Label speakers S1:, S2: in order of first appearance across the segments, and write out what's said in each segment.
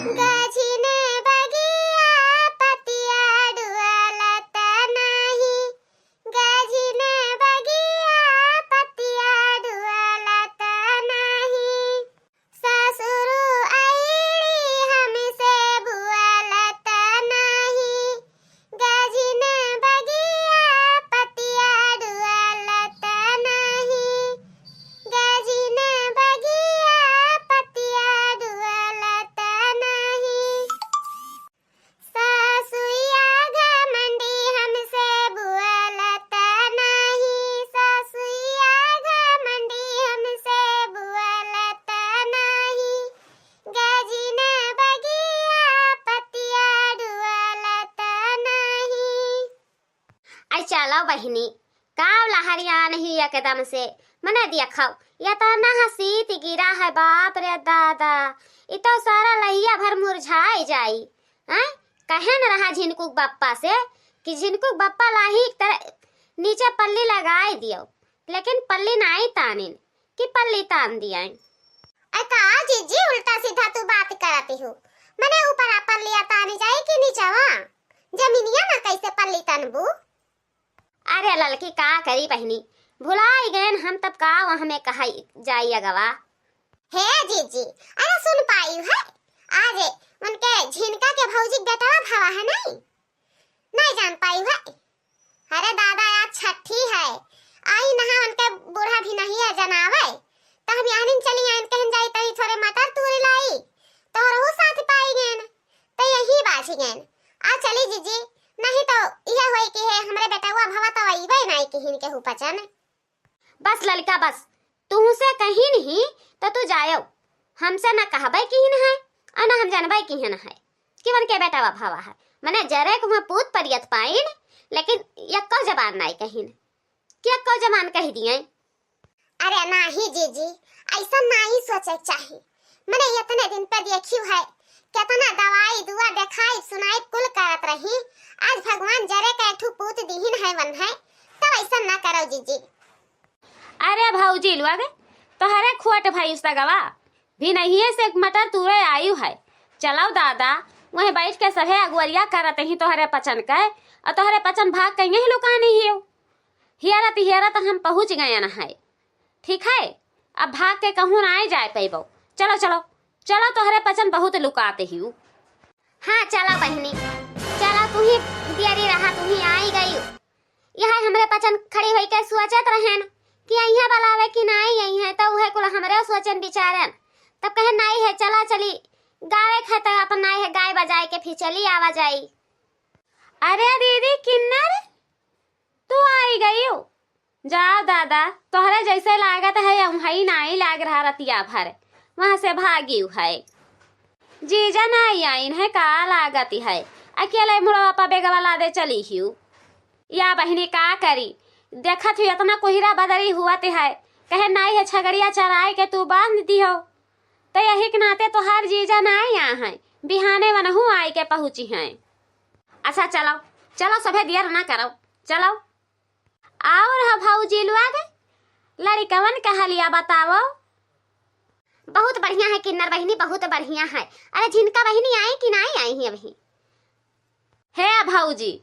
S1: गाछीने बगिया पतिया डुअलत नाही। गाछीने बगिया पतिया डुअलत नाही। ससुरु आईड़ी हमसे बुअलत नाही। गाछीने बगिया पतिया डुअलत नाही। गाछीने बगिया पतिया डुअलत नाही। ससुइया घमंडी हमसे बुअलत नाही। ससुइया घमंडी हमसे बुअलत नाही। गाछीने बगिया पतिया डुअलत नाही। आई चलो बहिनी काव लहरिया नहीं एकदम से मने दिया खाओ या तो ना हंसी ती गिरा है। बाप रे दादा ये तो सारा लहिया भर मुरझाई जाई। हैं कहे न रहा झिनकुक बप्पा से कि झिनकुक बप्पा लाही नीचे पल्ली लगाई दियो, लेकिन पल्ली नहीं तानिन कि पल्ली तान दिया। अका जीजी उल्टा सीधा तू बात करती हो। मने ऊपर पल्लिया तानी जाए कि नीचे वहां जमीनिया ना कैसे पल्ली तनबू। अरे ललकी का करी बहनी भुलाई गए हम तब का वहां में कहा जाई अगवा। हे जीजी अरे सुन पाई है आज उनके झिनका के भौजी बेटा भावा है नहीं जान पाई है। अरे दादा आज छठी है आई नहा उनके बूढ़ा भी नहीं है जनावे तो हम यानी चली आइन कहन जाई तई थोड़े मटर तूरी लाई तो रहू साथ पाई गए तो यही बाजी गए। आ चली जीजी नहीं तो यह होई कि है हमरे बेटा हुआ भवा तो आईबे नहीं कि हिन के हु पचन। बस ललिका बस तुमसे कहीं नहीं तो तू जायो हमसे ना कहबे कि हिन है और ना हम जानबे कि हिन है कि वन के बेटा हुआ भवा है। मने जरे को पूत परियत पाइन लेकिन यक्को जबान नहीं कहिन कि यक्को जबान कह दिए। अरे नहीं जीजी ऐसा नहीं सोचे चाहिए। मने इतने दिन पे देखियो है कितना दवाई दुआ देखाई सुनाई कुल करत रही। आज भगवान जरे का ठू पूत दीहिन है वन है तो ऐसा ना करो जीजी।
S2: अरे भौजी लोग तो हरे खुआट भाई उसका गवा भी नहीं है से मटर तूरे आयु है। चलाओ दादा वहीं बैठ के सभे अगुवरिया करत ही तोहरे पचन के और तोहरे पचन भाग कहीं ही लुका नहीं हो। हियरा तो हम पहुंच गए न है ठीक है। अब भाग के कहूँ ना आए जाए पैबो। चलो चलो चलो तोहरे पचन बहुत लुकाते ही।
S1: हाँ चलो बहनी चलो तू ही देरी रहा तू ही आई गई। यह हमरे पचन खड़ी होई के सोचत रहेन कि यहाँ बलावे कि नहीं यही है तो वह कुल हमरे सोचन बिचारन तब कहे नहीं है चला चली गावे खाता अपन नहीं है गाय बजाए के फिर चली आवा जाई।
S2: अरे दीदी किन्नर तू आई गई हो। जाओ दादा तोहरे जैसे लागत है वही नहीं लाग रहा रतिया भर वहां से भागी है। जीजा नहीं आइन है का लागती है अकेले मुड़वा पा बेगवा ला दे चली हूँ। या बहनी का करी देखत हुई इतना कोहिरा बदरी हुआ ते है कहे नहीं है छगड़िया चराए के तू बांध दी हो तो यही के नाते तो हर जीजा नहीं आ है बिहाने वनहू आई के पहुंची हैं। अच्छा चलो चलो सभे देर ना करो चलो। और भौजी लोग लड़कवन कहलिया बताओ।
S1: बहुत बढ़िया है किन्नर बहनी बहुत बढ़िया है। अरे झिनका बहनी आई कि नहीं आई है अभी।
S2: हे भौजी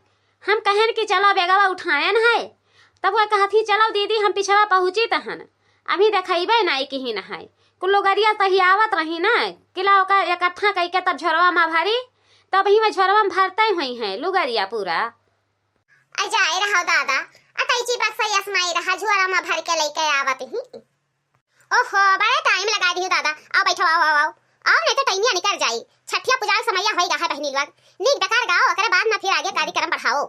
S2: हम कहन कि चलो बेगवा उठायन है तब वह कहती चलो दीदी हम पिछड़ा पहुंची तहन अभी देखेबे नहीं कि ही है कुल लोगरिया तहियावत रही ना किला इकट्ठा कई के तब झोरवा में भरी तब ही में झोरवा में भरते हुई है लुगरिया पूरा।
S1: जाए रहो दादा अतैची बात सही असमाई रहा झोरा में भर के लेके आवत ही। ओहो बड़ा टाइम लगा दियो दादा आओ बैठो आओ नहीं तो टाइमिया निकल जाई। छठिया पूजा समैया होई रहा बहनी लोग नीक डकार गाओ ओकरे बाद में फिर आगे कार्यक्रम बढ़ाओ।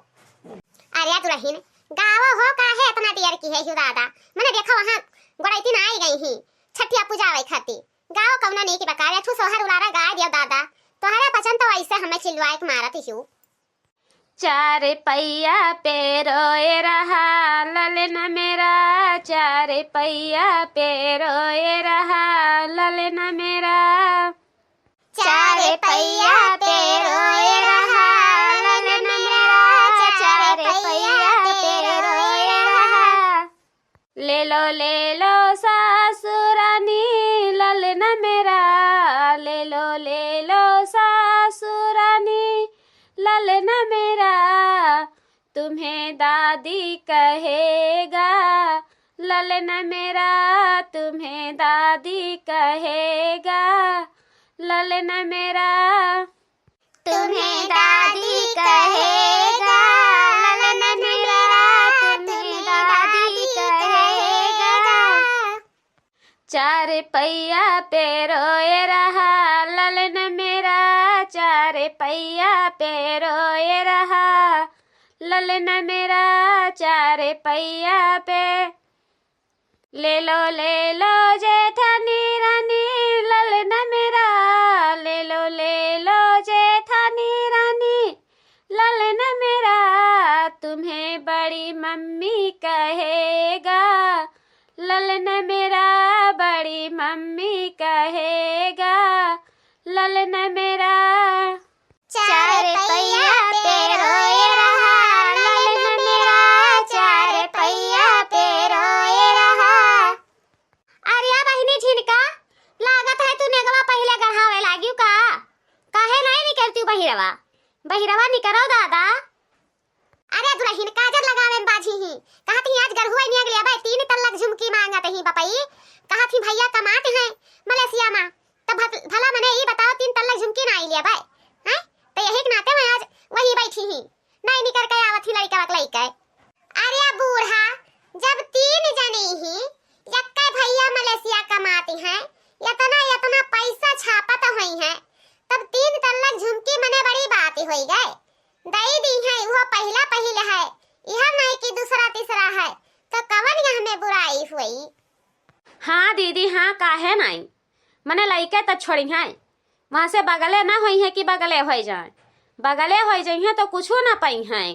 S1: अरे तू रहीन गाओ हो काहे इतना देर की है यू दादा मैंने देखा वहां गोड़ैती ना आई गई ही छठिया पूजा आवे खाती गाओ कौना नहीं की बकार तू सोहर उलारा गाय दियो दादा तोहरा पसंद तो ऐसे हमें चिल्वाए के मारत ही।
S2: चार पैया पे रोए रहा ललन मेरा चार पैया पे रोए रहा ललन मेरा
S1: चार पैया पे रोए रहा ललन मेरा चार पैया पे रोए रहा।
S2: ले लो सासुरानी ललन मेरा ले लो सासुरानी तुम्हें दादी कहेगा, ललन मेरा तुम्हें दादी कहेगा, ललन मेरा
S1: तुम्हें दादी कहेगा, ललन मेरा तुम्हें दादी कहेगा।
S2: चार पैया पे रोए रहा, ललन मेरा चार पैया पे रोए रहा, ललन मेरा चार पैया पे। ले लो जेठानी रानी, ललन मेरा ले लो जेठानी रानी, ललन मेरा तुम्हें बड़ी मम्मी कहेगा, ललन मेरा बड़ी मम्मी कहेगा, ललन मेरा
S1: चार पैया पे रोए रहा, ललन मेरा चार पैया पे रोए रहा। अरे बहिनी झिनका, लागत है तू नेगवा पहले गढ़ावे लागियो का? काहे नहीं निकलती बहिरवा? बहिरवा निकरो दादा। अरे दुल्हन काजर लगावे में बाजी ही कहत ही आज गढ़ुआ नहीं अगले भाई 3 तल्लक झुमकी मांगत ही बपई। कहत ही भैया कमाते हैं मलेशिया में, तब भला मने ये बताओ 3 तल्लक झुमकी ना आई लिया भाई हैं? तो यही के नाते मैं आज वही बैठी ही नहीं निकल के आवत ही लड़का वक लइका। अरे बूढ़ा, जब 3 जने ही यक्का भैया मलेशिया कमाते हैं, इतना पैसा छापत हुई है, तब 3 तल्लक झुमकी मने बड़ी बात ही होई गए। दई दी है वो पहला पहले है, यह नहीं कि दूसरा तीसरा है, तो कवन यह में बुराई हुई?
S2: हाँ दीदी हाँ, काहे नहीं, मने लइके तो छोड़ी हैं, वहाँ से बगले ना हुई है कि बगले हो जाए, बगले हो जाइए तो कुछ ना पाई हैं।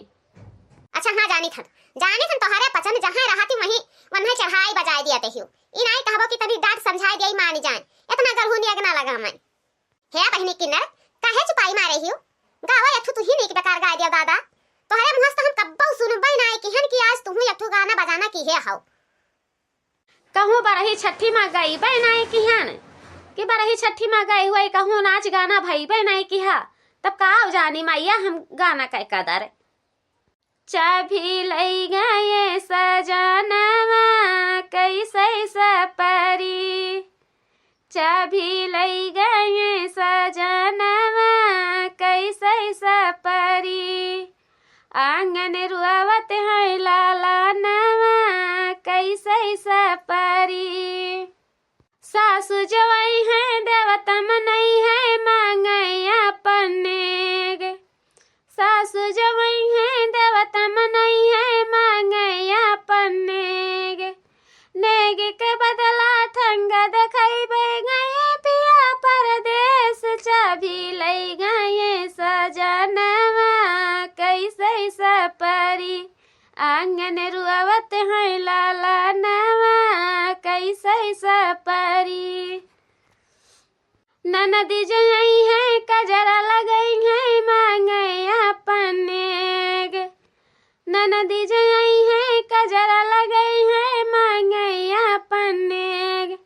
S1: अच्छा हाँ जानी थन तोहरे पसंद जहाँ रहती वहीं वन्हे चढ़ाई बजाय दिया ते हियो। ई नहीं कहबो कि तभी डांट समझाई दिया मानी जाए, इतना गरहु नियग ना लगा मैं। हे बहिनी किन्नर, काहे चुपाई मारे हियो? गावा यथु तू ही नहीं बेकार गा दिया दादा। तोहरे मुंह से हम कब्बो सुनबई ना कि हन कि आज तू यथु गाना बजाना की है हाउ।
S2: कहूँ बरही छठी माँ गई बे नहीं कि हन कि बरही छठी माँ गई हुई, कहूँ नाच गाना भई बे नहीं कि हा, तब का जानी मैया हम गाना कै कदर। चाभी लई गए सजनवा कैसे सपरी, चाभी लई गए सजनवा कैसे सपरी, आंगन रुआवत है लाला नवा कैसे सपरी। सासु जवाई है देवतम नहीं है मांगया पन्नेग, सासु जवाई है देवतम नहीं है मांगया पन्नेग, नेग के बदला ठंग दिखाई गए पिया परदेश, चाभी लई गए सजनवा कैसे सपरी, आंगन रुआवत है लाला नवा कैसे सपरी। ननद जई है कजरा लगई है मांगया पन्नेग, ननद जई है कजरा लगई है मांगया पन्नेग,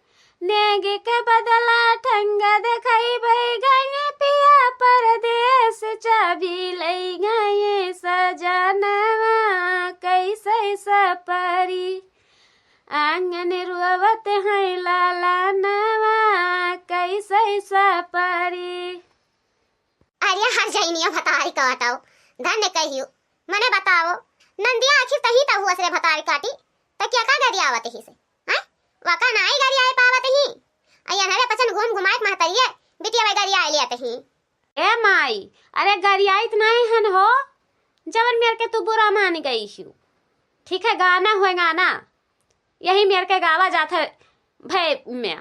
S2: नेग के बदला ठंग दिखाई गए पिया परदेश, चाभी लई गए सजनवा कैसे सपरी, आंगन रुआवत है लाला नवा कैसे सपरी।
S1: अरे हर जइनिया भतारी काटाओ धन्य कहियो मने बताओ नंदिया आखिर तही त हुआ से भतारी काटी त क्या का गरिया आवत ही से हैं? वका नाई गरिया आए पावत ही अया नरे पचन घूम घुमाए महतरिए बिटिया वे गरिया आए लेत ही।
S2: ए माई, अरे गरियाइत नहीं हन हो, जवन मेरे के तू बुरा मान गई हूँ, ठीक है गाना हुए गाना, यही मेरे के गावा जाता है भय में।